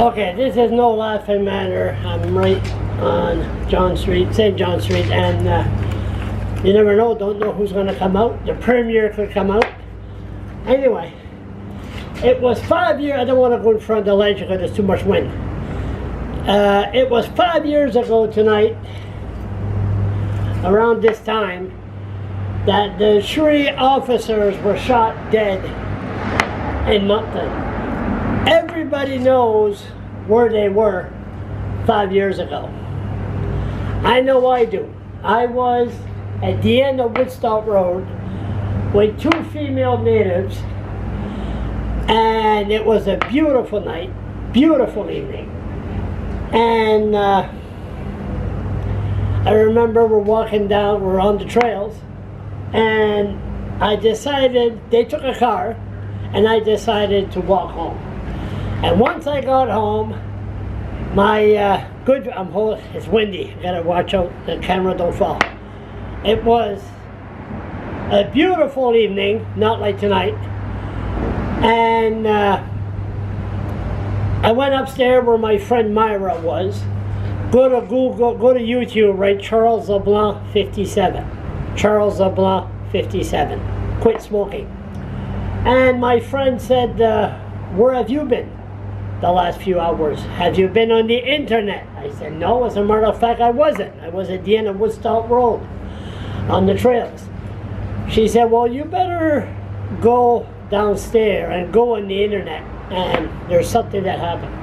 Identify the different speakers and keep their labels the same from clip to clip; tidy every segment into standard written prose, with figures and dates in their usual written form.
Speaker 1: Okay, this is no laughing matter. I'm right on John Street, St. John Street, and you never know, don't know who's going to come out. The premier could come out. Anyway, it was 5 years, I don't want to go in front of the ledge because there's too much wind. It was 5 years ago tonight, around this time, that the 3 officers were shot dead in Moncton. Everybody knows where they were 5 years ago. I know I do. I was at the end of Woodstock Road with 2 female natives, and it was a beautiful night, beautiful evening. And I remember we're walking down, we're on the trails, and I decided, they took a car, and I decided to walk home. And once I got home, my it's windy, I gotta watch out the camera don't fall. It was a beautiful evening, not like tonight, and I went upstairs where my friend Myra was. Go to Google, go to YouTube, write Charles LeBlanc 57. Charles LeBlanc 57. Quit smoking. And my friend said, where have you been the last few hours? Have you been on the internet? I said, no, as a matter of fact, I wasn't. I was at the end of Woodstock Road on the trails. She said, well, you better go downstairs and go on the internet, and there's something that happened.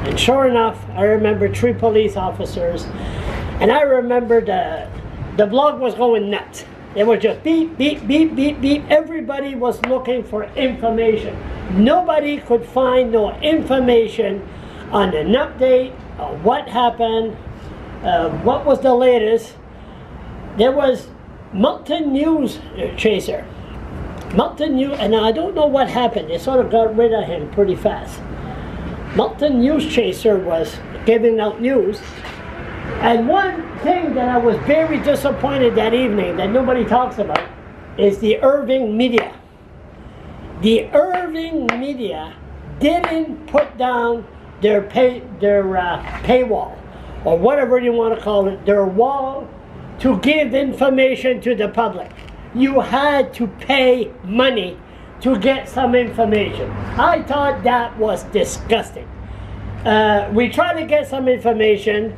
Speaker 1: And sure enough, I remember 3 police officers, and I remember the blog was going nuts. It was just beep, beep, beep, beep, beep. Everybody was looking for information. Nobody could find no information on an update of what happened, what was the latest. There was Moncton News Chaser. Moncton News, and I don't know what happened. They sort of got rid of him pretty fast. Moncton News Chaser was giving out news. And one thing that I was very disappointed that evening that nobody talks about is the Irving media. The Irving media didn't put down their paywall, or whatever you want to call it, their wall to give information to the public. You had to pay money to get some information. I thought that was disgusting. We tried to get some information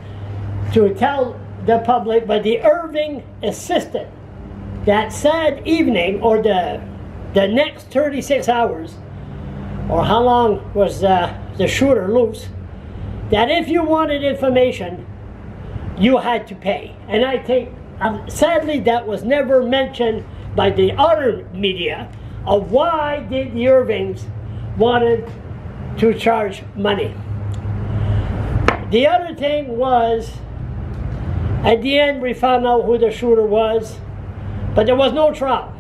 Speaker 1: to tell the public, but the Irving assistant that sad evening, or the next 36 hours, or how long was the shooter loose, that if you wanted information, you had to pay. And I think, sadly, that was never mentioned by the other media of why did the Irvings wanted to charge money. The other thing was, at the end we found out who the shooter was, but there was no trial.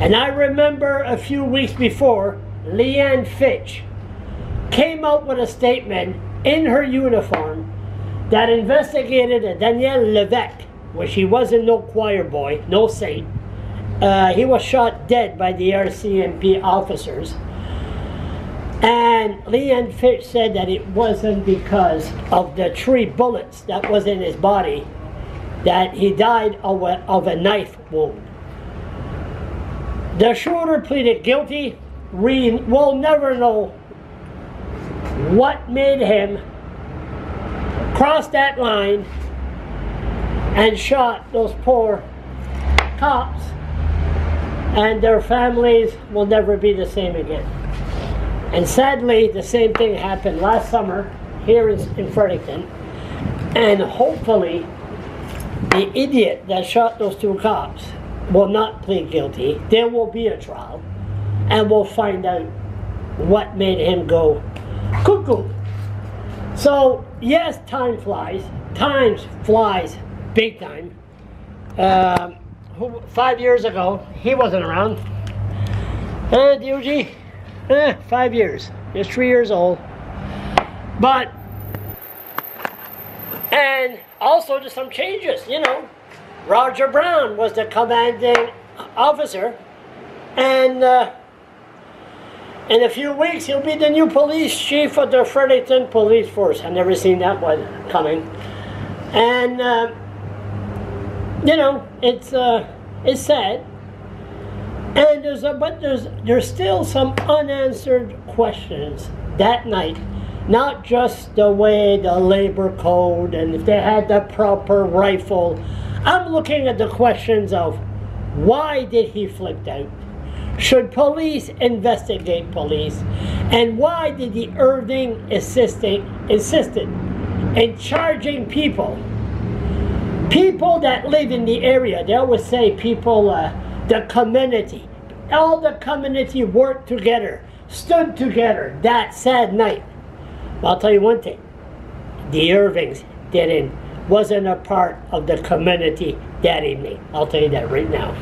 Speaker 1: And I remember a few weeks before, Leanne Fitch came out with a statement in her uniform that investigated a Daniel Levesque, which he wasn't no choir boy, no saint. He was shot dead by the R.C.M.P. officers. And Leanne Fitch said that it wasn't because of the 3 bullets that was in his body that he died of a knife wound. The shooter pleaded guilty. We will never know what made him cross that line and shot those poor cops, and their families will never be the same again. And sadly, the same thing happened last summer here in Fredericton, and hopefully the idiot that shot those 2 cops will not plead guilty. There will be a trial, and we'll find out what made him go cuckoo. So yes, time flies. Time flies big time. 5 years ago, he wasn't around. DOG, 5 years. He's 3 years old. But, and also there's some changes, you know. Roger Brown was the commanding officer, and in a few weeks he'll be the new police chief of the Fredericton Police Force. I never seen that one coming, and you know, it's sad, and there's still some unanswered questions that night. Not just the way the labor code and if they had the proper rifle. I'm looking at the questions of why did he flip out? Should police investigate police? And why did the Irving insisted in charging people that live in the area? They always say people, the community, all the community worked together, stood together that sad night. I'll tell you one thing, the Irvings wasn't a part of the community that evening. I'll tell you that right now.